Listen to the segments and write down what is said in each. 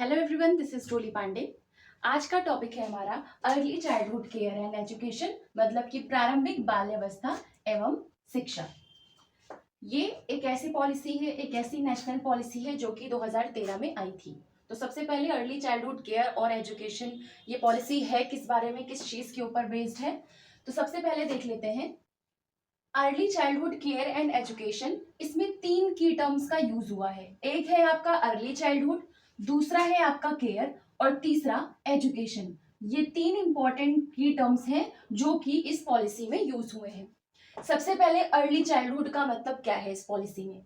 Hello everyone, this is डोली पांडे। आज का टॉपिक है हमारा early childhood care and education, मतलब कि प्रारंभिक बाल्यावस्था एवं शिक्षा। ये एक ऐसी पॉलिसी है, एक ऐसी नेशनल पॉलिसी है जो कि 2013 में आई थी। तो सबसे पहले अर्ली चाइल्डहुड केयर और एजुकेशन, ये पॉलिसी है किस बारे में, किस चीज के ऊपर बेस्ड है। तो सबसे पहले देख लेते हैं early childhood care and education. इसमें तीन की टर्म्स का यूज हुआ है। एक है आपका अर्ली चाइल्डहुड, दूसरा है आपका केयर और तीसरा एजुकेशन। ये तीन इंपॉर्टेंट की टर्म्स हैं जो कि इस पॉलिसी में यूज हुए हैं। सबसे पहले अर्ली चाइल्डहुड का मतलब क्या है इस पॉलिसी में।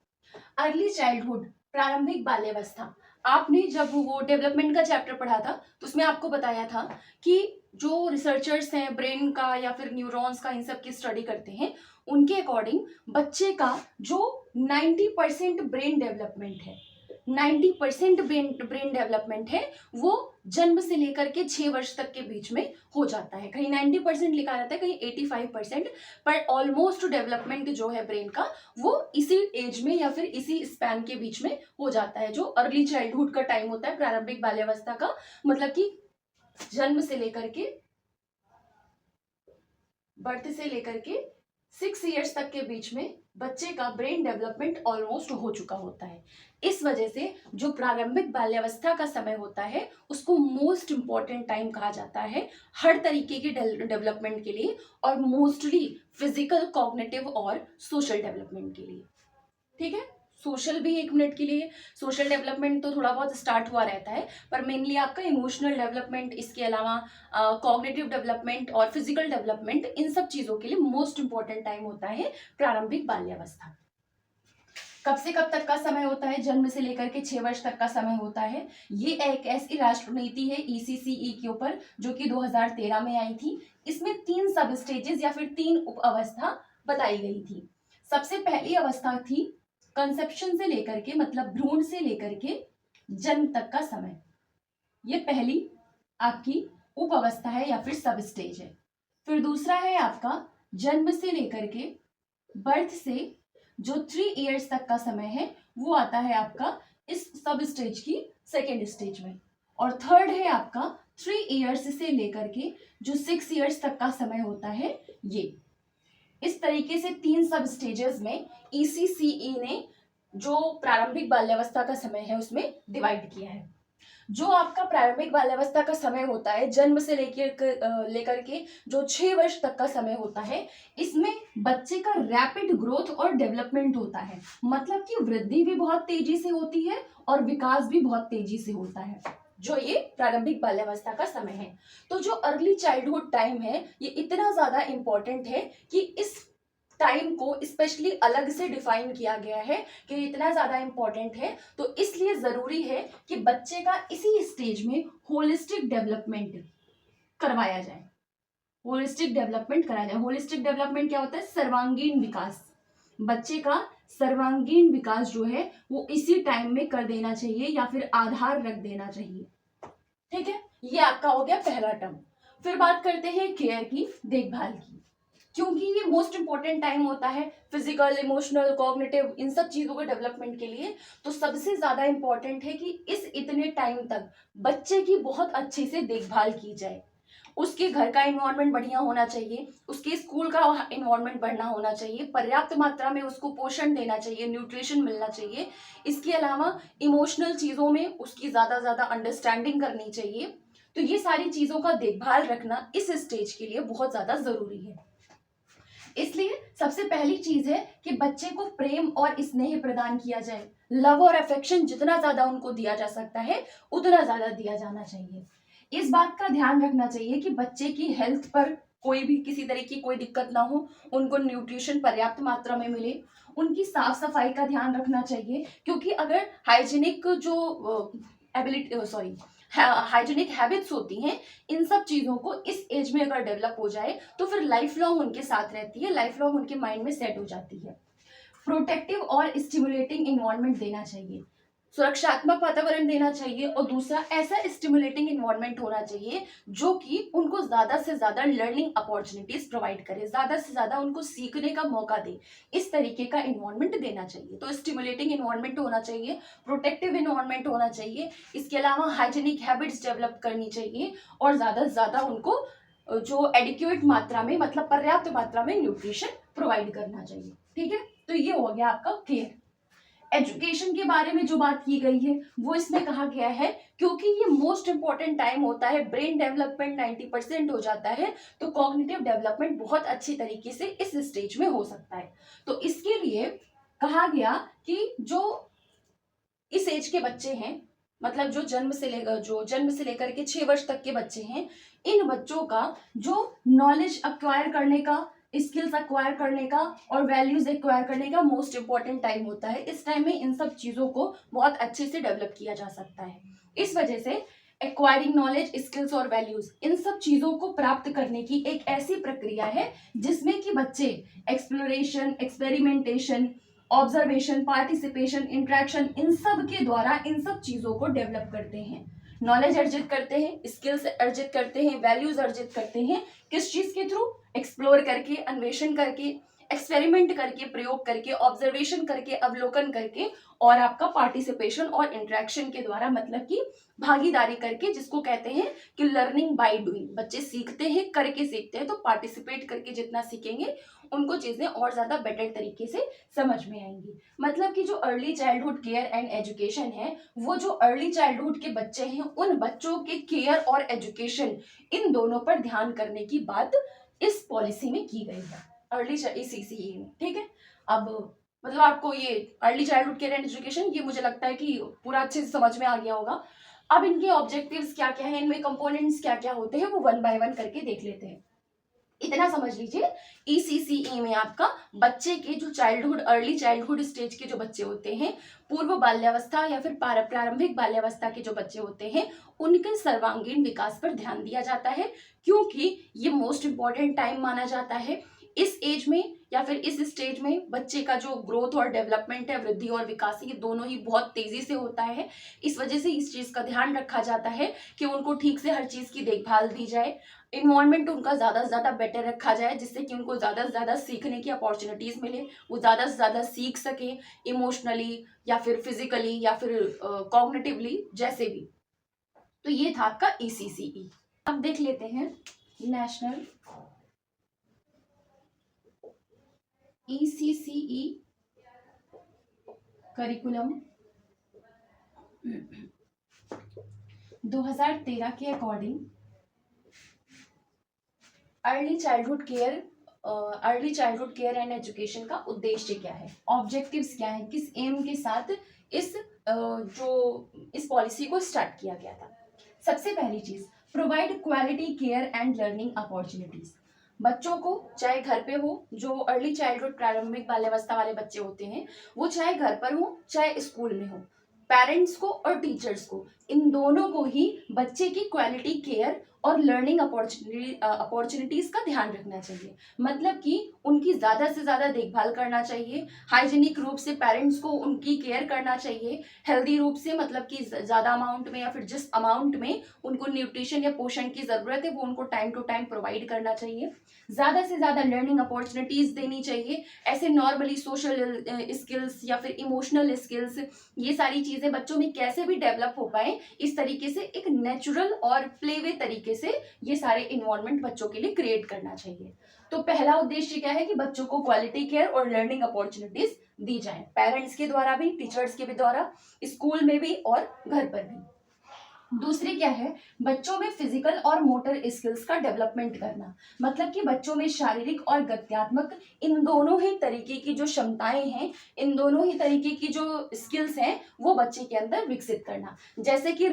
अर्ली चाइल्डहुड, प्रारंभिक बाल्यावस्था। आपने जब वो डेवलपमेंट का चैप्टर पढ़ा था तो उसमें आपको बताया था कि जो रिसर्चर्स हैं ब्रेन का या फिर न्यूरॉन्स का, इन सब की स्टडी करते हैं, उनके अकॉर्डिंग बच्चे का जो 90% ब्रेन डेवलपमेंट है, 90% ब्रेन डेवलपमेंट है, वो जन्म से लेकर के 6 वर्ष तक के बीच में हो जाता है। कहीं 90% लिखा रहता है, कहीं 85%, पर ऑलमोस्ट डेवलपमेंट जो है ब्रेन का वो इसी एज में या फिर इसी स्पैन के बीच में हो जाता है। जो अर्ली चाइल्डहुड का टाइम होता है, प्रारंभिक बाल्यावस्था का, मतलब कि जन्म से लेकर के, बर्थ से लेकर के 6 इयर्स तक के बीच में बच्चे का ब्रेन डेवलपमेंट ऑलमोस्ट हो चुका होता है। इस वजह से जो प्रारंभिक बाल्यावस्था का समय होता है उसको मोस्ट इंपॉर्टेंट टाइम कहा जाता है हर तरीके के डेवलपमेंट के लिए, और मोस्टली फिजिकल, कॉग्निटिव और सोशल डेवलपमेंट के लिए। ठीक है, सोशल भी 1 मिनट के लिए, सोशल डेवलपमेंट तो थोड़ा बहुत स्टार्ट हुआ रहता है, पर मेनली आपका इमोशनल डेवलपमेंट, इसके अलावा कॉग्निटिव डेवलपमेंट और फिजिकल डेवलपमेंट, इन सब चीजों के लिए मोस्ट इंपॉर्टेंट टाइम होता है प्रारंभिक बाल्यावस्था। कब से कब तक का समय होता है? जन्म से लेकर के 6 वर्ष तक का समय होता है। ये एक ऐसी राष्ट्र नीति है ईसीसीई के ऊपर जो कि 2013 में आई थी। इसमें 3 सब स्टेजेस या फिर 3 उप अवस्था बताई गई थी। सबसे पहली अवस्था थी कंसेप्शन से लेकर के, मतलब भ्रूण से लेकर के जन्म तक का समय। ये पहली आपकी उप अवस्था है या फिर सब स्टेज है। फिर दूसरा है आपका जन्म से लेकर के बर्थ से जो 3 इयर्स तक का समय है, वो आता है आपका इस सब स्टेज की सेकेंड स्टेज में। और थर्ड है आपका 3 इयर्स से लेकर के जो 6 इयर्स तक का समय होता है। ये इस तरीके से 3 सब स्टेजेस में ईसीसीई ने जो प्रारंभिक बाल्यावस्था का समय है उसमें डिवाइड किया है। जो आपका प्रारंभिक बाल्यावस्था का समय होता है, जन्म से लेकर के जो 6 वर्ष तक का समय होता है, इसमें बच्चे का रैपिड ग्रोथ और डेवलपमेंट होता है। मतलब कि वृद्धि भी बहुत तेजी से होती है और विकास भी बहुत तेजी से होता है, जो ये प्रारंभिक बाल्यावस्था का समय है। तो जो अर्ली चाइल्डहुड टाइम है, ये इतना ज्यादा इंपॉर्टेंट है कि इस टाइम को स्पेशली अलग से डिफाइन किया गया है कि इतना ज्यादा इंपॉर्टेंट है, तो इसलिए जरूरी है कि बच्चे का इसी स्टेज में होलिस्टिक डेवलपमेंट करवाया जाए। होलिस्टिक डेवलपमेंट कराया जाए। होलिस्टिक डेवलपमेंट क्या होता है? सर्वांगीण विकास। बच्चे का सर्वांगीण विकास जो है वो इसी टाइम में कर देना चाहिए या फिर आधार रख देना चाहिए। ठीक है, ये आपका हो गया पहला टर्म। फिर बात करते हैं केयर की, देखभाल की। क्योंकि ये मोस्ट इंपॉर्टेंट टाइम होता है फिजिकल, इमोशनल, कॉग्निटिव, इन सब चीजों के डेवलपमेंट के लिए, तो सबसे ज्यादा इंपॉर्टेंट है कि इस इतने टाइम तक बच्चे की बहुत अच्छे से देखभाल की जाए। उसके घर का इन्वायरमेंट बढ़िया होना चाहिए, उसके स्कूल का इन्वायरमेंट बढ़िया होना चाहिए, पर्याप्त मात्रा में उसको पोषण देना चाहिए, न्यूट्रिशन मिलना चाहिए। इसके अलावा इमोशनल चीजों में उसकी ज्यादा अंडरस्टैंडिंग करनी चाहिए। तो ये सारी चीजों का देखभाल रखना इस स्टेज के लिए बहुत ज्यादा जरूरी है। इसलिए सबसे पहली चीज है कि बच्चे को प्रेम और स्नेह प्रदान किया जाए। लव और अफेक्शन जितना ज्यादा उनको दिया जा सकता है उतना ज्यादा दिया जाना चाहिए। इस बात का ध्यान रखना चाहिए कि बच्चे की हेल्थ पर कोई भी किसी तरह की कोई दिक्कत ना हो, उनको न्यूट्रिशन पर्याप्त मात्रा में मिले, उनकी साफ सफाई का ध्यान रखना चाहिए। क्योंकि अगर हाइजीनिक जो एबिलिटी सॉरी हाइजीनिक हैबिट्स होती हैं, इन सब चीजों को इस एज में अगर डेवलप हो जाए तो फिर लाइफ लॉन्ग उनके साथ रहती है, लाइफ लॉन्ग उनके माइंड में सेट हो जाती है। प्रोटेक्टिव और स्टिमुलेटिंग इन्वायरमेंट देना चाहिए। सुरक्षात्मक वातावरण देना चाहिए, और दूसरा ऐसा स्टिमुलेटिंग इन्वायरमेंट होना चाहिए जो कि उनको ज्यादा से ज्यादा लर्निंग अपॉर्चुनिटीज प्रोवाइड करे, ज्यादा से ज्यादा उनको सीखने का मौका दे, इस तरीके का इन्वायरमेंट देना चाहिए। तो स्टिमुलेटिंग इन्वायरमेंट होना चाहिए, प्रोटेक्टिव इन्वायरमेंट होना चाहिए, इसके अलावा हाइजीनिक हैबिट्स डेवलप करनी चाहिए, और ज्यादा से ज्यादा उनको जो एडिक्वेट मात्रा में, मतलब पर्याप्त मात्रा में न्यूट्रिशन प्रोवाइड करना चाहिए। ठीक है, तो ये हो गया आपका केयर। एजुकेशन के बारे में जो बात की गई है वो इसमें कहा गया है, क्योंकि ये मोस्ट इंपॉर्टेंट टाइम होता है, ब्रेन डेवलपमेंट 90% हो जाता है, तो कॉग्निटिव डेवलपमेंट बहुत अच्छी तरीके से इस स्टेज में हो सकता है। तो इसके लिए कहा गया कि जो इस एज के बच्चे हैं, मतलब जो जन्म से लेकर के 6 वर्ष तक के बच्चे हैं, इन बच्चों का जो नॉलेज एक्वायर करने का, स्किल्स एक्वायर करने का और वैल्यूज एक्वायर करने का मोस्ट इंपॉर्टेंट टाइम होता है। इस टाइम में इन सब चीजों को बहुत अच्छे से डेवलप किया जा सकता है। इस वजह से एक्वायरिंग नॉलेज, स्किल्स और वैल्यूज, इन सब चीजों को प्राप्त करने की एक ऐसी प्रक्रिया है जिसमें कि बच्चे exploration, experimentation, observation, participation, interaction, इन सब के द्वारा इन सब चीजों को डेवलप करते हैं, नॉलेज अर्जित करते हैं, स्किल्स अर्जित करते हैं, वैल्यूज अर्जित करते हैं। किस चीज के थ्रू? एक्सप्लोर करके, अन्वेषण करके, एक्सपेरिमेंट करके, प्रयोग करके, ऑब्जर्वेशन करके, अवलोकन करके, और आपका पार्टिसिपेशन और इंटरेक्शन के द्वारा, मतलब कि भागीदारी करके, जिसको कहते हैं कि लर्निंग बाय डूइंग। बच्चे सीखते हैं, करके सीखते हैं, तो पार्टिसिपेट करके जितना सीखेंगे उनको चीजें और ज्यादा बेटर तरीके से समझ में आएंगी। मतलब कि जो early childhood care and education है, वो जो अर्ली चाइल्डहुड के बच्चे हैं, उन बच्चों के केयर और एजुकेशन, इन दोनों पर ध्यान करने की बात इस पॉलिसी में की गई है, अर्ली CCE में। ठीक है, अब मतलब आपको ये early childhood care and education, ये मुझे लगता है कि पूरा अच्छे से समझ में आ गया होगा। अब इनके ऑब्जेक्टिव्स क्या क्या है, इनमें कंपोनेंट्स क्या क्या होते हैं, वो वन बाय वन करके देख लेते हैं। इतना समझ लीजिए, ECCE में आपका बच्चे के जो चाइल्डहुड, अर्ली चाइल्डहुड स्टेज के जो बच्चे होते हैं, पूर्व बाल्यावस्था या फिर प्रारंभिक बाल्यावस्था के जो बच्चे होते हैं, उनके सर्वांगीण विकास पर ध्यान दिया जाता है, क्योंकि ये मोस्ट इंपॉर्टेंट टाइम माना जाता है। इस एज में या फिर इस स्टेज में बच्चे का जो ग्रोथ और डेवलपमेंट है, वृद्धि और विकास, ये दोनों ही बहुत तेजी से होता है। इस वजह से इस चीज का ध्यान रखा जाता है कि उनको ठीक से हर चीज की देखभाल दी जाए, इन्वायरमेंट उनका ज्यादा से ज्यादा बेटर रखा जाए, जिससे कि उनको ज्यादा से ज्यादा सीखने की अपॉर्चुनिटीज मिले, वो ज्यादा से ज्यादा सीख सके, इमोशनली या फिर फिजिकली या फिर कॉग्निटिवली, जैसे भी। तो ये था आपका ECCE। अब देख लेते हैं नेशनल ECCE करिकुलम 2013 के according early childhood care and education का उद्देश्य क्या है, ऑब्जेक्टिव्स क्या है, किस एम के साथ इस पॉलिसी को स्टार्ट किया गया था। सबसे पहली चीज, provide quality care and learning opportunities. बच्चों को, चाहे घर पे हो, जो अर्ली चाइल्डहुड प्रारंभिक बाल्यावस्था वाले बच्चे होते हैं, वो चाहे घर पर हो चाहे स्कूल में हो, पेरेंट्स को और टीचर्स को, इन दोनों को ही बच्चे की क्वालिटी केयर और लर्निंग अपॉर्चुनिटीज का ध्यान रखना चाहिए। मतलब कि उनकी ज्यादा से ज्यादा देखभाल करना चाहिए, हाइजीनिक रूप से पेरेंट्स को उनकी केयर करना चाहिए, हेल्दी रूप से, मतलब कि ज्यादा अमाउंट में या फिर जिस अमाउंट में उनको न्यूट्रिशन या पोषण की जरूरत है वो उनको टाइम टू टाइम प्रोवाइड करना चाहिए, ज्यादा से ज्यादा लर्निंग अपॉर्चुनिटीज देनी चाहिए। ऐसे नॉर्मली सोशल स्किल्स या फिर इमोशनल स्किल्स, ये सारी चीजें बच्चों में कैसे भी डेवलप हो पाए, इस तरीके से एक नेचुरल और प्लेवे तरीके से ये सारे इन्वायरमेंट बच्चों के लिए क्रिएट करना चाहिए। तो पहला उद्देश्य क्या है कि बच्चों को क्वालिटी केयर और लर्निंग अपॉर्चुनिटीज दी जाए, पेरेंट्स के द्वारा भी, टीचर्स के भी द्वारा, स्कूल में भी और घर पर भी। दूसरी क्या है, बच्चों में फिजिकल और मोटर स्किल्स का डेवलपमेंट करना। मतलब कि बच्चों में शारीरिक और गत्यात्मक, इन दोनों ही तरीके की जो क्षमताएं हैं, इन दोनों ही तरीके की जो स्किल्स हैं, वो बच्चे के अंदर विकसित करना। जैसे कि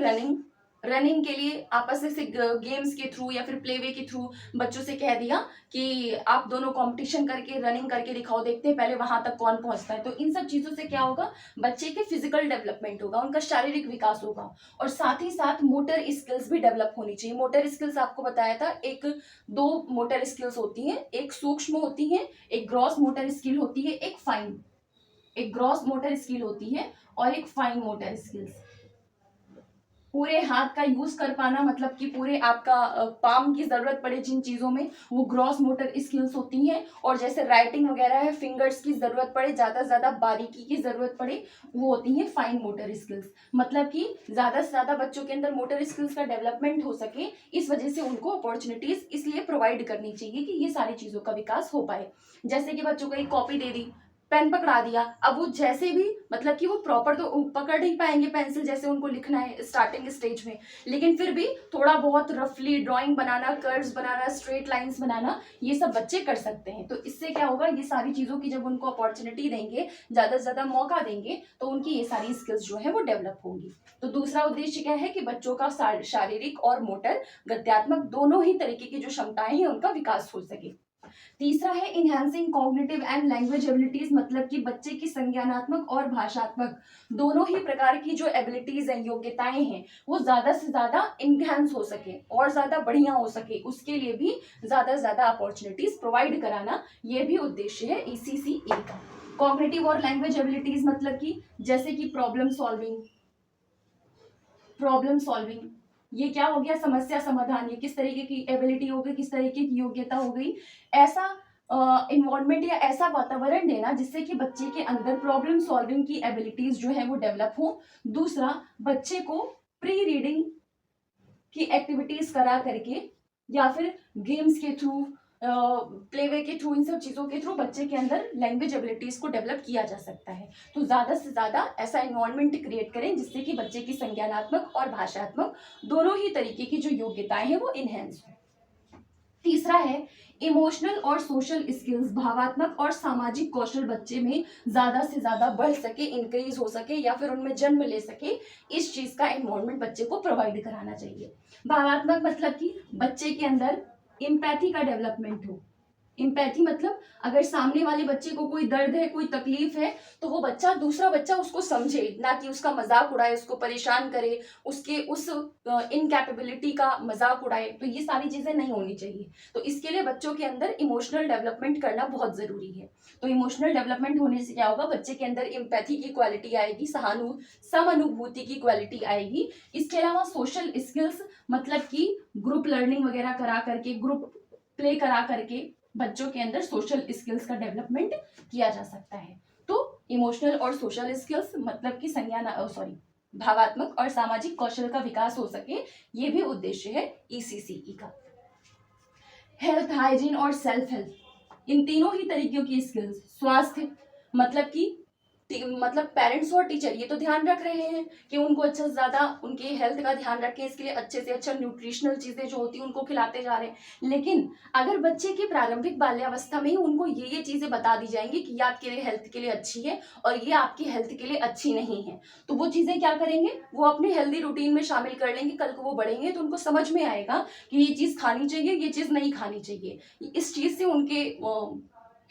रनिंग के लिए आपस में से गेम्स के थ्रू या फिर प्लेवे के थ्रू बच्चों से कह दिया कि आप दोनों कंपटीशन करके रनिंग करके दिखाओ, देखते हैं पहले वहां तक कौन पहुंचता है। तो इन सब चीजों से क्या होगा, बच्चे के फिजिकल डेवलपमेंट होगा, उनका शारीरिक विकास होगा, और साथ ही साथ मोटर स्किल्स भी डेवलप होनी चाहिए। मोटर स्किल्स आपको बताया था, एक दो मोटर स्किल्स होती हैं, एक सूक्ष्म होती है, एक ग्रॉस मोटर स्किल होती है, एक फाइन। एक ग्रॉस मोटर स्किल होती है और एक फाइन मोटर स्किल्स। पूरे हाथ का यूज कर पाना मतलब कि पूरे आपका पाम की जरूरत पड़े जिन चीजों में, वो ग्रॉस मोटर स्किल्स होती हैं। और जैसे राइटिंग वगैरह है, फिंगर्स की जरूरत पड़े, ज्यादा से ज्यादा बारीकी की जरूरत पड़े, वो होती है फाइन मोटर स्किल्स। मतलब कि ज्यादा से ज्यादा बच्चों के अंदर मोटर स्किल्स का डेवलपमेंट हो सके, इस वजह से उनको अपॉर्चुनिटीज इसलिए प्रोवाइड करनी चाहिए कि ये सारी चीजों का विकास हो पाए। जैसे कि बच्चों को एक कॉपी दे दी, पेन पकड़ा दिया, अब वो जैसे भी मतलब कि वो प्रॉपर तो पकड़ नहीं पाएंगे पेंसिल, जैसे उनको लिखना है स्टार्टिंग स्टेज में, लेकिन फिर भी थोड़ा बहुत रफली ड्राइंग बनाना, कर्व्स बनाना, स्ट्रेट लाइंस बनाना, ये सब बच्चे कर सकते हैं। तो इससे क्या होगा, ये सारी चीजों की जब उनको अपॉर्चुनिटी देंगे, ज्यादा से ज्यादा मौका देंगे, तो उनकी ये सारी स्किल्स जो है वो डेवलप होंगी। तो दूसरा उद्देश्य क्या है कि बच्चों का शारीरिक और मोटर, गत्यात्मक दोनों ही तरीके की जो क्षमताएं हैं उनका विकास हो सके। तीसरा है enhancing cognitive and language abilities, मतलब कि बच्चे की संज्ञानात्मक और भाषात्मक दोनों ही प्रकार की जो एबिलिटीज हैं, योग्यताएं हैं, वो ज्यादा से ज्यादा इनहैंस हो सके और ज्यादा बढ़िया हो सके, उसके लिए भी ज्यादा से ज्यादा अपॉर्चुनिटीज प्रोवाइड कराना, ये भी उद्देश्य है ECCA का। कॉग्निटिव और लैंग्वेज एबिलिटीज मतलब कि जैसे कि प्रॉब्लम सॉल्विंग, ये क्या हो गया, समस्या समाधान, ये किस तरीके की एबिलिटी हो गई, किस तरीके की योग्यता हो गई। ऐसा इन्वायरमेंट या ऐसा वातावरण देना जिससे कि बच्चे के अंदर प्रॉब्लम सॉल्विंग की एबिलिटीज जो है वो डेवलप हो। दूसरा, बच्चे को प्री रीडिंग की एक्टिविटीज करा करके या फिर गेम्स के थ्रू, प्लेवे के थ्रू, इन सब चीजों के थ्रू बच्चे के अंदर लैंग्वेज एबिलिटीज को डेवलप किया जा सकता है। तो ज्यादा से ज्यादा ऐसा एनवायरनमेंट क्रिएट करें जिससे कि बच्चे की संज्ञानात्मक और भाषात्मक दोनों ही तरीके की जो योग्यताएं हैं वो इनहेंस हो। तीसरा है इमोशनल और सोशल स्किल्स, भावात्मक और सामाजिक कौशल बच्चे में ज्यादा से ज्यादा बढ़ सके, इंक्रीज हो सके या फिर उनमें जन्म ले सके, इस चीज का एनवायरनमेंट बच्चे को प्रोवाइड कराना चाहिए। भावात्मक मतलब कि बच्चे के अंदर इम्पैथी का डेवलपमेंट हो। इम्पैथी मतलब अगर सामने वाले बच्चे को कोई दर्द है, कोई तकलीफ है, तो वो बच्चा, दूसरा बच्चा उसको समझे, ना कि उसका मजाक उड़ाए, उसको परेशान करे, उसके उस इनकैपेबिलिटी का मजाक उड़ाए। तो ये सारी चीजें नहीं होनी चाहिए। तो इसके लिए बच्चों के अंदर इमोशनल डेवलपमेंट करना बहुत जरूरी है। तो इमोशनल डेवलपमेंट होने से क्या होगा, बच्चे के अंदर इम्पैथी की क्वालिटी आएगी, समानुभूति की क्वालिटी आएगी। इसके अलावा सोशल स्किल्स मतलब कि ग्रुप लर्निंग वगैरह करा करके, ग्रुप प्ले करा करके बच्चों के अंदर सोशल स्किल्स का डेवलपमेंट किया जा सकता है। तो इमोशनल और सोशल स्किल्स मतलब कि भावात्मक और सामाजिक कौशल का विकास हो सके, ये भी उद्देश्य है ECCE का। हेल्थ, हाइजीन और सेल्फ हेल्प, इन तीनों ही तरीकों की स्किल्स। स्वास्थ्य मतलब कि पेरेंट्स और टीचर ये तो ध्यान रख रहे हैं कि उनको अच्छा से ज्यादा उनके हेल्थ का ध्यान रखें, इसके लिए अच्छे से अच्छा न्यूट्रिशनल चीजें जो होती हैं उनको खिलाते जा रहे हैं। लेकिन अगर बच्चे की प्रारंभिक बाल्यावस्था में ही उनको ये चीजें बता दी जाएंगी कि ये आपके लिए हेल्थ के लिए अच्छी है और ये आपकी हेल्थ के लिए अच्छी नहीं है, तो वो चीजें क्या करेंगे, वो अपने हेल्दी रूटीन में शामिल कर लेंगे। कल को वो बढ़ेंगे तो उनको समझ में आएगा कि ये चीज खानी चाहिए, ये चीज नहीं खानी चाहिए। इस चीज से उनके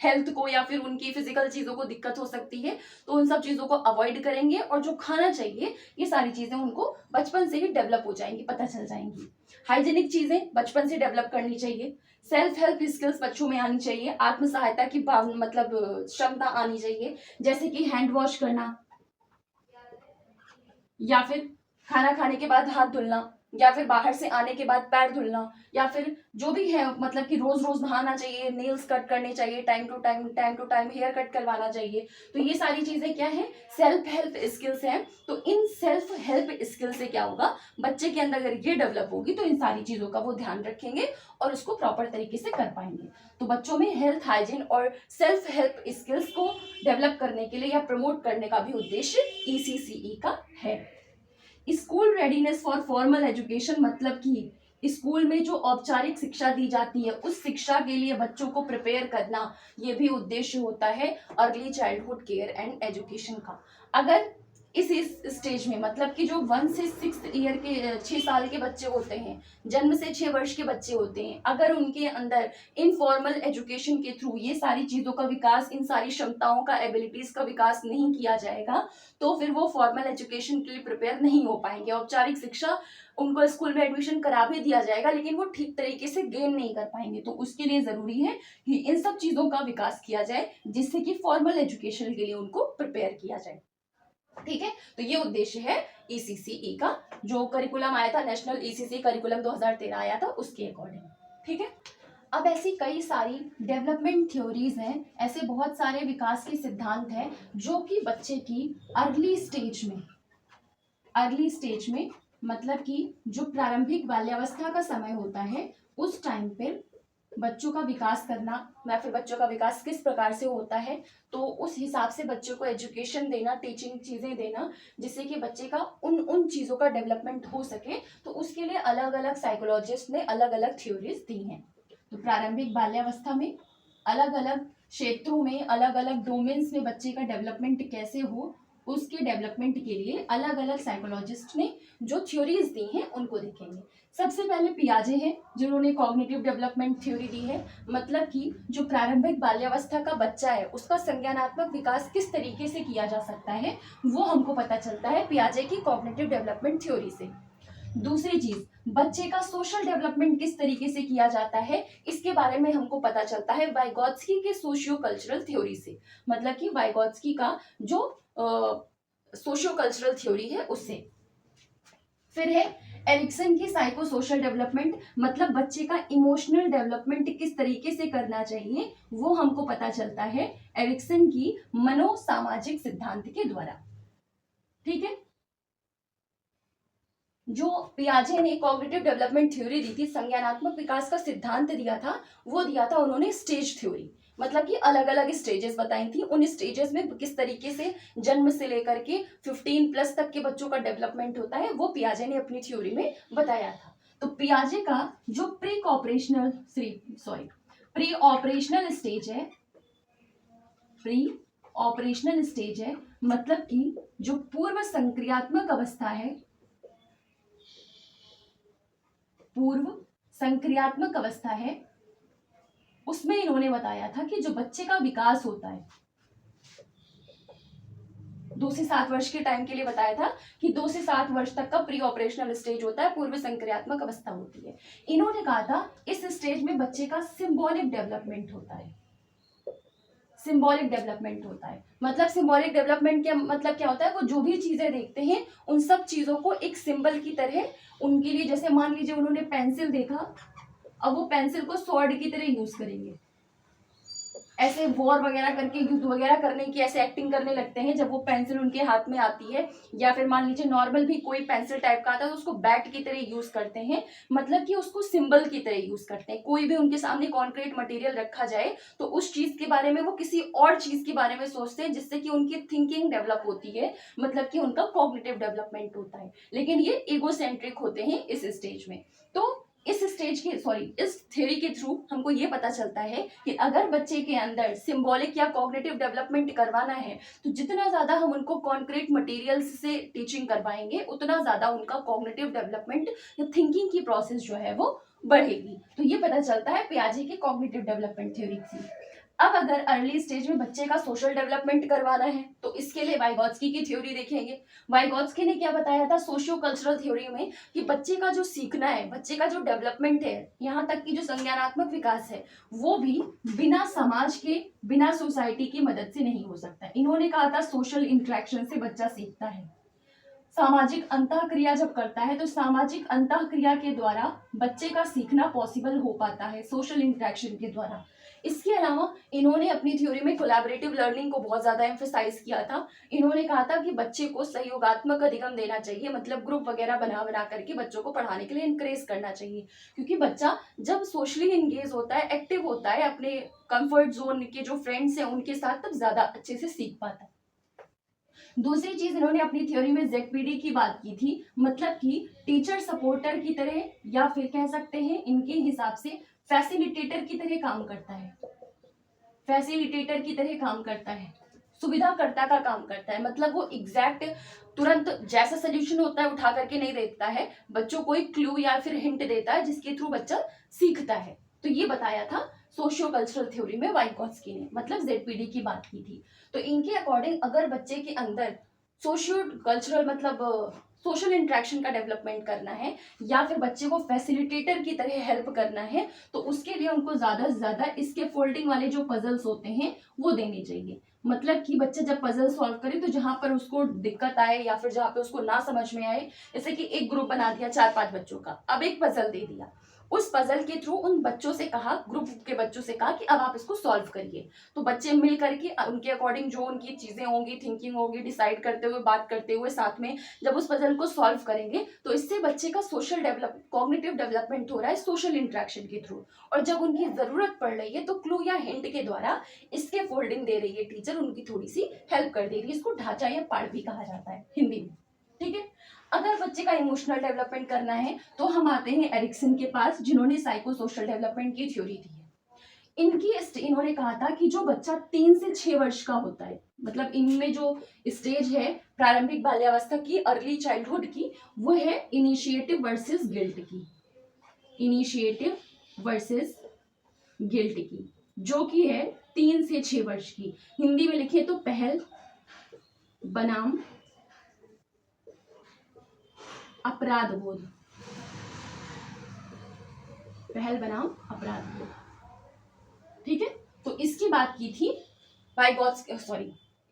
हेल्थ को या फिर उनकी फिजिकल चीजों को दिक्कत हो सकती है, तो उन सब चीजों को अवॉइड करेंगे और जो खाना चाहिए, ये सारी चीजें उनको बचपन से ही डेवलप हो जाएंगी, पता चल जाएंगी। हाइजेनिक चीजें बचपन से डेवलप करनी चाहिए। सेल्फ हेल्प स्किल्स बच्चों में आनी चाहिए, आत्म सहायता की मतलब क्षमता आनी चाहिए, जैसे कि हैंड वॉश करना या फिर खाना खाने के बाद हाथ धुलना, या फिर बाहर से आने के बाद पैर धुलना, या फिर जो भी है मतलब कि रोज रोज नहाना चाहिए, नेल्स कट करने चाहिए, time to time hair cut करवाना चाहिए। तो ये सारी चीजें क्या है, सेल्फ हेल्प स्किल्स हैं। तो इन सेल्फ हेल्प स्किल से क्या होगा, बच्चे के अंदर अगर ये डेवलप होगी तो इन सारी चीजों का वो ध्यान रखेंगे और उसको प्रॉपर तरीके से कर पाएंगे। तो बच्चों में हेल्थ, हाइजीन और सेल्फ हेल्प स्किल्स को डेवलप करने के लिए या प्रमोट करने का भी उद्देश्य ECCE का है। School readiness for formal education मतलब कि स्कूल में जो औपचारिक शिक्षा दी जाती है, उस शिक्षा के लिए बच्चों को प्रिपेयर करना, ये भी उद्देश्य होता है early childhood care and education का। अगर इस स्टेज में मतलब कि जो 1 से 6 ईयर के 6 साल के बच्चे होते हैं, जन्म से 6 वर्ष के बच्चे होते हैं, अगर उनके अंदर इनफॉर्मल एजुकेशन के थ्रू ये सारी चीज़ों का विकास, इन सारी क्षमताओं का, एबिलिटीज़ का विकास नहीं किया जाएगा, तो फिर वो फॉर्मल एजुकेशन के लिए प्रिपेयर नहीं हो पाएंगे। औपचारिक शिक्षा उनको स्कूल में एडमिशन करा भी दिया जाएगा, लेकिन वो ठीक तरीके से गेन नहीं कर पाएंगे। तो उसके लिए ज़रूरी है कि इन सब चीज़ों का विकास किया जाए, जिससे कि फॉर्मल एजुकेशन के लिए उनको प्रिपेयर किया जाए। ठीक है, तो ये उद्देश्य है ECCE का, जो करिकुलम आया था, नेशनल ECC करिकुलम 2013 आया था, उसके अकॉर्डिंग। ठीक है, अब ऐसी कई सारी डेवलपमेंट थ्योरीज हैं, ऐसे बहुत सारे विकास के सिद्धांत हैं जो कि बच्चे की अर्ली स्टेज में मतलब कि जो प्रारंभिक बाल्यावस्था का समय होता है, उस टाइम पर बच्चों का विकास करना या फिर बच्चों का विकास किस प्रकार से होता है, तो उस हिसाब से बच्चों को एजुकेशन देना, टीचिंग चीज़ें देना, जिससे कि बच्चे का उन चीज़ों का डेवलपमेंट हो सके। तो उसके लिए अलग अलग साइकोलॉजिस्ट ने अलग अलग थ्योरीज दी हैं। तो प्रारंभिक बाल्यावस्था में अलग अलग क्षेत्रों में, अलग अलग डोमेन्स में बच्चे का डेवलपमेंट कैसे हो, उसके डेवलपमेंट के लिए अलग अलग साइकोलॉजिस्ट ने जो थ्योरीज दी हैं उनको देखेंगे। सबसे पहले पियाजे हैं, जिन्होंने कॉग्निटिव डेवलपमेंट थ्योरी दी है। मतलब कि जो प्रारंभिक बाल्यावस्था का बच्चा है, उसका संज्ञानात्मक विकास किस तरीके से किया जा सकता है, वो हमको पता चलता है पियाजे की कॉग्निटिव डेवलपमेंट थ्योरी से। दूसरी चीज, बच्चे का सोशल डेवलपमेंट किस तरीके से किया जाता है, इसके बारे में हमको पता चलता है वाइगोत्स्की के सोशियो कल्चरल थ्योरी से। मतलब कि वाइगोत्स्की का जो सोशियो कल्चरल थ्योरी है उससे। फिर है एरिक्सन की साइको सोशल डेवलपमेंट, मतलब बच्चे का इमोशनल डेवलपमेंट किस तरीके से करना चाहिए, वो हमको पता चलता है एरिक्सन की मनोसामाजिक सिद्धांत के द्वारा। ठीक है, जो पियाजे ने कॉग्निटिव डेवलपमेंट थ्योरी दी थी, संज्ञानात्मक विकास का सिद्धांत दिया था, वो दिया था उन्होंने स्टेज थ्योरी। मतलब कि अलग अलग स्टेजेस बताई थी, उन स्टेजेस में किस तरीके से जन्म से लेकर के 15+ तक के बच्चों का डेवलपमेंट होता है, वो पियाजे ने अपनी थ्योरी में बताया था। तो पियाजे का जो प्री ऑपरेशनल स्टेज है, मतलब कि जो पूर्व संक्रियात्मक अवस्था है, उसमें इन्होंने बताया था कि जो बच्चे का विकास होता है 2 से 7 वर्ष के टाइम के लिए बताया था कि 2 से 7 वर्ष तक का प्री ऑपरेशनल स्टेज होता है, पूर्व संक्रियात्मक अवस्था होती है। इन्होंने कहा था इस स्टेज में बच्चे का सिंबॉलिक डेवलपमेंट होता है। मतलब सिंबॉलिक डेवलपमेंट का मतलब क्या होता है, वो जो भी चीजें देखते हैं उन सब चीजों को एक सिंबल की तरह उनके लिए, जैसे मान लीजिए उन्होंने पेंसिल देखा, अब वो पेंसिल को स्वॉर्ड की तरह यूज करेंगे, ऐसे वॉर वगैरह करके, युद्ध वगैरह करने की ऐसे एक्टिंग करने लगते हैं जब वो पेंसिल उनके हाथ में आती है। या फिर मान लीजिए नॉर्मल भी कोई पेंसिल टाइप का आता है तो उसको बैट की तरह यूज करते हैं, मतलब कि उसको सिंबल की तरह यूज करते हैं। कोई भी उनके सामने कॉन्क्रीट मटेरियल रखा जाए तो उस चीज के बारे में वो किसी और चीज के बारे में सोचते हैं, जिससे कि उनकी थिंकिंग डेवलप होती है, मतलब कि उनका कॉग्निटिव डेवलपमेंट होता है। लेकिन ये ईगोसेंट्रिक होते हैं इस स्टेज में। तो इस थ्योरी के थ्रू हमको ये पता चलता है कि अगर बच्चे के अंदर सिंबॉलिक या कॉग्निटिव डेवलपमेंट करवाना है तो जितना ज्यादा हम उनको कॉन्क्रीट मटेरियल्स से टीचिंग करवाएंगे, उतना ज्यादा उनका कॉग्निटिव डेवलपमेंट या थिंकिंग की प्रोसेस जो है वो बढ़ेगी। तो ये पता चलता है पियाजे की कॉग्निटिव डेवलपमेंट थ्योरी से। अब अगर अर्ली स्टेज में बच्चे का सोशल डेवलपमेंट करवाना है तो इसके लिए वाइगोत्स्की की थ्योरी देखेंगे। वाइगोत्स्की ने क्या बताया था सोशियो कल्चरल थ्योरी में, कि बच्चे का जो सीखना है, बच्चे का जो डेवलपमेंट है, यहाँ तक कि जो संज्ञानात्मक विकास है, वो भी बिना समाज के, बिना सोसाइटी की मदद से नहीं हो सकता। इन्होंने कहा था सोशल इंटरेक्शन से बच्चा सीखता है। सामाजिक अंतःक्रिया जब करता है तो सामाजिक अंतःक्रिया के द्वारा बच्चे का सीखना पॉसिबल हो पाता है, सोशल इंटरेक्शन के द्वारा। इसके अलावा इन्होंने अपनी थ्योरी में कोलैबोरेटिव लर्निंग को बहुत ज्यादा एम्फेसाइज किया था। इन्होंने कहा था कि बच्चे को सहयोगात्मक अधिगम देना चाहिए, मतलब ग्रुप वगैरह बना करके बच्चों को पढ़ाने के लिए इनकरेज करना चाहिए, क्योंकि बच्चा जब सोशली इंगेज होता है, एक्टिव होता है, अपने कंफर्ट जोन के जो फ्रेंड्स हैं उनके साथ, तब ज्यादा अच्छे से सीख पाता है। दूसरी चीज, इन्होंने अपनी थ्योरी में ZPD की बात की थी, मतलब कि टीचर सपोर्टर की तरह, या फिर कह सकते हैं इनके हिसाब से फैसिलिटेटर की तरह काम करता है। सुविधाकर्ता का काम करता है। मतलब वो एग्जैक्ट तुरंत जैसा सोल्यूशन होता है उठा करके नहीं देता है, बच्चों को एक क्लू या फिर हिंट देता है जिसके थ्रू बच्चा सीखता है। तो ये बताया था सोशियो कल्चरल थ्योरी में वाइगोत्स्की ने, मतलब जेडपीडी की बात की थी। तो इनके अकॉर्डिंग अगर बच्चे के अंदर सोशियो कल्चरल मतलब सोशल इंटरेक्शन का डेवलपमेंट करना है या फिर बच्चे को फैसिलिटेटर की तरह हेल्प करना है, तो उसके लिए उनको ज्यादा से ज्यादा इसके फोल्डिंग वाले जो पजल्स होते हैं वो देने चाहिए। मतलब कि बच्चा जब पजल सॉल्व करे तो जहां पर उसको दिक्कत आए या फिर जहां पे उसको ना समझ में आए, जैसे कि एक ग्रुप बना दिया 4-5 बच्चों का, अब एक पजल दे दिया, उस पजल के थ्रू उन बच्चों से कहा, ग्रुप के बच्चों से कहा कि अब आप इसको सॉल्व करिए। तो बच्चे मिल करके उनके अकॉर्डिंग जो उनकी चीजें होंगी, थिंकिंग होगी, डिसाइड करते हुए, बात करते हुए साथ में जब उस पजल को सॉल्व करेंगे तो इससे बच्चे का सोशल डेवलप कॉग्निटिव डेवलपमेंट हो रहा है सोशल इंटरेक्शन के थ्रू। और जब उनकी जरूरत पड़ रही है तो क्लू या हिंट के द्वारा इसके फोल्डिंग दे रही है टीचर, उनकी थोड़ी सी हेल्प कर दे रही है। इसको ढांचा या पाठ भी कहा जाता है हिंदी में, ठीक है। अगर बच्चे का इमोशनल डेवलपमेंट करना है तो हम आते हैं एरिक्सन के पास, जिन्होंने साइको सोशल डेवलपमेंट की थ्योरी दी है। इन्होंने कहा था कि जो बच्चा 3 से 6 वर्ष का होता है, मतलब इनमें जो स्टेज है प्रारंभिक बाल्यावस्था की, अर्ली चाइल्डहुड की, वो है इनिशिएटिव वर्सेस गिल्ट की, इनिशिएटिव वर्सेस गिल्ट की, जो कि है 3 से 6 वर्ष की। हिंदी में लिखे तो पहल बनाम अपराध बोध, पहल बनाम अपराध बोध, ठीक है। तो इसकी बात की थी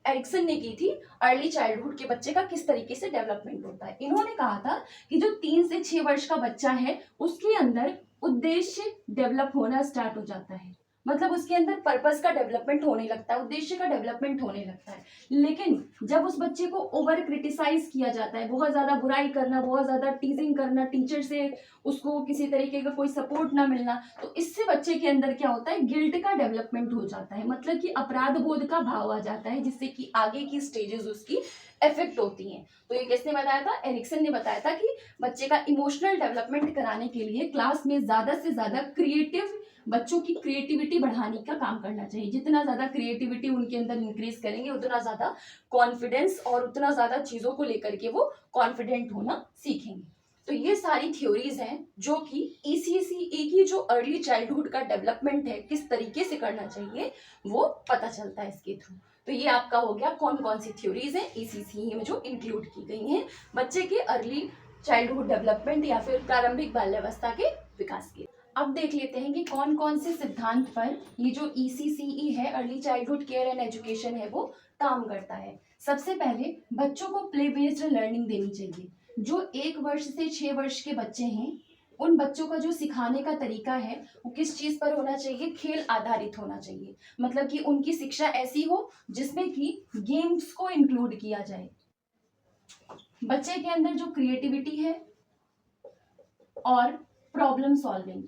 एरिक्सन ने की थी, अर्ली चाइल्डहुड के बच्चे का किस तरीके से डेवलपमेंट होता है। इन्होंने कहा था कि जो 3 से 6 वर्ष का बच्चा है उसके अंदर उद्देश्य डेवलप होना स्टार्ट हो जाता है, मतलब उसके अंदर पर्पस का डेवलपमेंट होने लगता है, उद्देश्य का डेवलपमेंट होने लगता है। लेकिन जब उस बच्चे को ओवर क्रिटिसाइज किया जाता है, बहुत ज्यादा बुराई करना, बहुत ज्यादा टीजिंग करना, टीचर से उसको किसी तरीके का कोई सपोर्ट ना मिलना, तो इससे बच्चे के अंदर क्या होता है, गिल्ट का डेवलपमेंट हो जाता है, मतलब कि अपराध बोध का भाव आ जाता है, जिससे कि आगे की स्टेजेस उसकी इफेक्ट होती हैं। तो ये किसने बताया था, एरिक्सन ने बताया था कि बच्चे का इमोशनल डेवलपमेंट कराने के लिए क्लास में ज्यादा से ज्यादा क्रिएटिव, बच्चों की क्रिएटिविटी बढ़ाने का काम करना चाहिए। जितना ज्यादा क्रिएटिविटी उनके अंदर इंक्रीज करेंगे उतना ज्यादा कॉन्फिडेंस और उतना ज्यादा चीजों को लेकर के वो कॉन्फिडेंट होना सीखेंगे। तो ये सारी थ्योरीज हैं जो कि ECCE की जो अर्ली चाइल्डहुड का डेवलपमेंट है किस तरीके से करना चाहिए वो पता चलता है इसके थ्रू। तो ये आपका हो गया कौन कौन सी थ्योरीज हैं ECCE में जो इंक्लूड की गई हैं बच्चे के अर्ली चाइल्डहुड डेवलपमेंट या फिर प्रारंभिक बाल्यावस्था के विकास के। अब देख लेते हैं कि कौन कौन से सिद्धांत पर ये जो ECCE है, early childhood care and education है, वो काम करता है। सबसे पहले बच्चों को प्ले बेस्ड लर्निंग देनी चाहिए। जो 1 वर्ष से 6 वर्ष के बच्चे हैं उन बच्चों का जो सिखाने का तरीका है वो किस चीज पर होना चाहिए, खेल आधारित होना चाहिए। मतलब कि उनकी शिक्षा ऐसी हो जिसमें कि गेम्स को इंक्लूड किया जाए। बच्चे के अंदर जो क्रिएटिविटी है और प्रॉब्लम सॉल्विंग,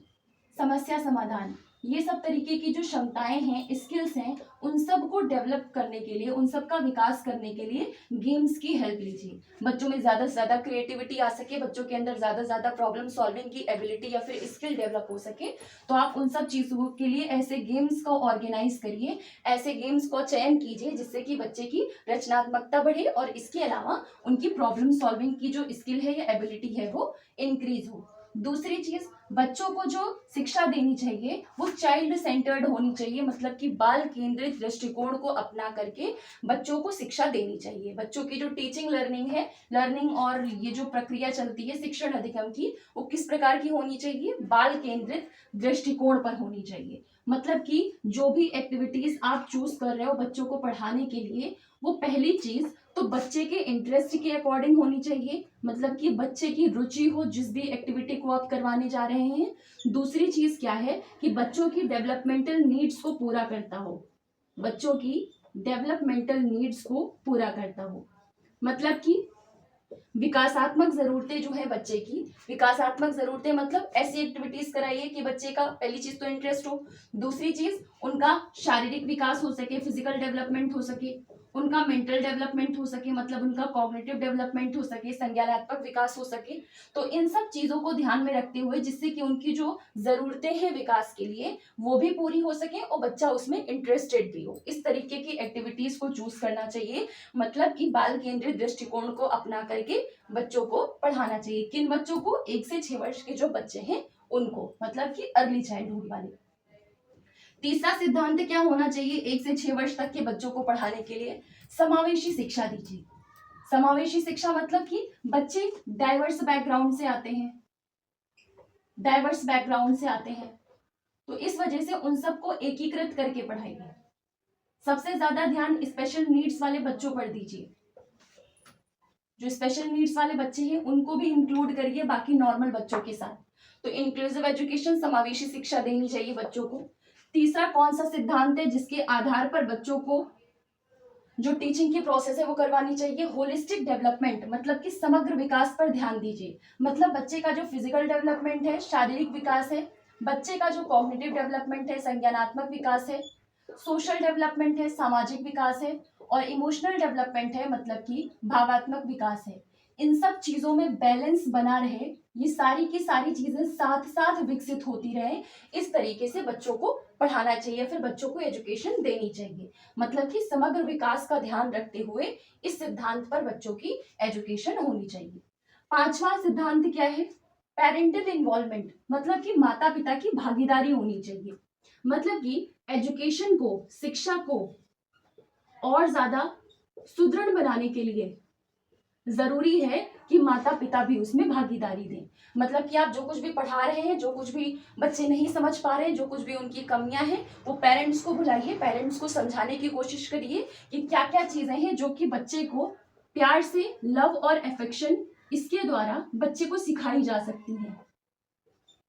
समस्या समाधान, ये सब तरीके की जो क्षमताएं हैं, स्किल्स हैं, उन सब को डेवलप करने के लिए, उन सब का विकास करने के लिए गेम्स की हेल्प लीजिए। बच्चों में ज्यादा से ज्यादा क्रिएटिविटी आ सके, बच्चों के अंदर ज्यादा से ज्यादा प्रॉब्लम सॉल्विंग की एबिलिटी या फिर स्किल डेवलप हो सके, तो आप उन सब चीजों के लिए ऐसे गेम्स को ऑर्गेनाइज करिए, ऐसे गेम्स को चयन कीजिए जिससे कि बच्चे की रचनात्मकता बढ़े और इसके अलावा उनकी प्रॉब्लम सॉल्विंग की जो स्किल है या एबिलिटी है वो इंक्रीज हो। दूसरी चीज, बच्चों को जो शिक्षा देनी चाहिए वो चाइल्ड सेंटर्ड होनी चाहिए, मतलब कि बाल केंद्रित दृष्टिकोण को अपना करके बच्चों को शिक्षा देनी चाहिए। बच्चों की जो टीचिंग लर्निंग और ये जो प्रक्रिया चलती है शिक्षण अधिगम की, वो किस प्रकार की होनी चाहिए, बाल केंद्रित दृष्टिकोण पर होनी चाहिए। मतलब कि जो भी एक्टिविटीज आप चूज कर रहे हो बच्चों को पढ़ाने के लिए, वो पहली चीज तो बच्चे के इंटरेस्ट के अकॉर्डिंग होनी चाहिए, मतलब कि बच्चे की रुचि हो जिस भी एक्टिविटी को आप करवाने जा रहे हैं। दूसरी चीज क्या है कि बच्चों की डेवलपमेंटल नीड्स को पूरा करता हो, बच्चों की डेवलपमेंटल नीड्स को पूरा करता हो, मतलब कि विकासात्मक जरूरतें जो है बच्चे की, विकासात्मक जरूरतें मतलब ऐसी एक्टिविटीज कराइए कि बच्चे का पहली चीज तो इंटरेस्ट हो, दूसरी चीज उनका शारीरिक विकास हो सके, फिजिकल डेवलपमेंट हो सके, उनका मेंटल डेवलपमेंट हो सके, मतलब उनका कॉग्निटिव डेवलपमेंट हो सके, संज्ञानात्मक विकास हो सके। तो इन सब चीजों को ध्यान में रखते हुए, जिससे कि उनकी जो जरूरतें हैं विकास के लिए वो भी पूरी हो सके और बच्चा उसमें इंटरेस्टेड भी हो, इस तरीके की एक्टिविटीज को चूज करना चाहिए। मतलब कि बाल केंद्रित दृष्टिकोण को अपना करके बच्चों को पढ़ाना चाहिए। किन बच्चों को? 1 से 6 वर्ष के जो बच्चे हैं उनको, मतलब कि अर्ली चाइल्डहुड वाले। तीसरा सिद्धांत क्या होना चाहिए 1 से 6 वर्ष तक के बच्चों को पढ़ाने के लिए? समावेशी शिक्षा दीजिए। समावेशी शिक्षा मतलब कि बच्चे डाइवर्स बैकग्राउंड से आते हैं, डाइवर्स बैकग्राउंड से आते हैं, तो इस वजह से उन सबको एकीकृत करके पढ़ाइए। सबसे ज्यादा ध्यान स्पेशल नीड्स वाले बच्चों पर दीजिए। जो स्पेशल नीड्स वाले बच्चे हैं उनको भी इंक्लूड करिए बाकी नॉर्मल बच्चों के साथ। तो इंक्लूसिव एजुकेशन, समावेशी शिक्षा देनी चाहिए बच्चों को। तीसरा कौन सा सिद्धांत है जिसके आधार पर बच्चों को जो टीचिंग की प्रोसेस है वो करवानी चाहिए? होलिस्टिक डेवलपमेंट, मतलब कि समग्र विकास पर ध्यान दीजिए। मतलब बच्चे का जो फिजिकल डेवलपमेंट है, शारीरिक विकास है, बच्चे का जो कॉग्निटिव डेवलपमेंट है, संज्ञानात्मक विकास है, सोशल डेवलपमेंट है, सामाजिक विकास है, और इमोशनल डेवलपमेंट है, मतलब कि भावात्मक विकास है। इन सब चीजों में बैलेंस बना रहे, ये सारी की सारी चीजें साथ साथ विकसित होती रहे, इस तरीके से बच्चों को पढ़ाना चाहिए, फिर बच्चों को एजुकेशन देनी चाहिए। मतलब कि समग्र विकास का ध्यान रखते हुए इस सिद्धांत पर बच्चों की एजुकेशन होनी चाहिए। पांचवा सिद्धांत क्या है? पेरेंटल इन्वॉल्वमेंट, मतलब कि माता पिता की भागीदारी होनी चाहिए। मतलब कि एजुकेशन को, शिक्षा को और ज्यादा सुदृढ़ बनाने के लिए जरूरी है कि माता पिता भी उसमें भागीदारी दें। मतलब कि आप जो कुछ भी पढ़ा रहे हैं, जो कुछ भी बच्चे नहीं समझ पा रहे हैं, जो कुछ भी उनकी कमियां हैं, वो पेरेंट्स को बुलाइए, पेरेंट्स को समझाने की कोशिश करिए कि क्या क्या चीजें हैं जो कि बच्चे को प्यार से, लव और अफेक्शन, इसके द्वारा बच्चे को सिखाई जा सकती है,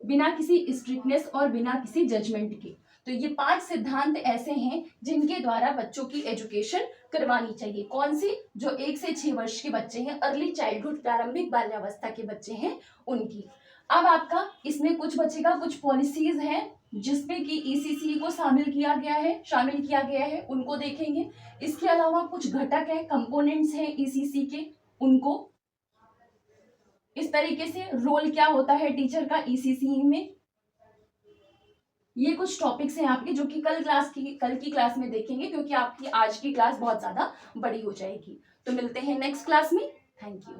बिना किसी स्ट्रिक्टनेस और बिना किसी जजमेंट के। तो ये 5 सिद्धांत ऐसे हैं जिनके द्वारा बच्चों की एजुकेशन करवानी चाहिए। कौन सी? जो 1 से 6 वर्ष के बच्चे हैं, अर्ली चाइल्डहुड, प्रारंभिक बाल्यावस्था के बच्चे हैं, उनकी। अब आपका इसमें कुछ बचेगा, कुछ पॉलिसीज हैं जिसमें कि ईसीसी को शामिल किया गया है, उनको देखेंगे। इसके अलावा कुछ घटक है, कंपोनेंट्स हैं ईसीसी के, उनको, इस तरीके से रोल क्या होता है टीचर का ईसीसी में। ये कुछ टॉपिक्स हैं आपके जो कि कल की क्लास में देखेंगे, क्योंकि आपकी आज की क्लास बहुत ज्यादा बड़ी हो जाएगी। तो मिलते हैं नेक्स्ट क्लास में। Thank you.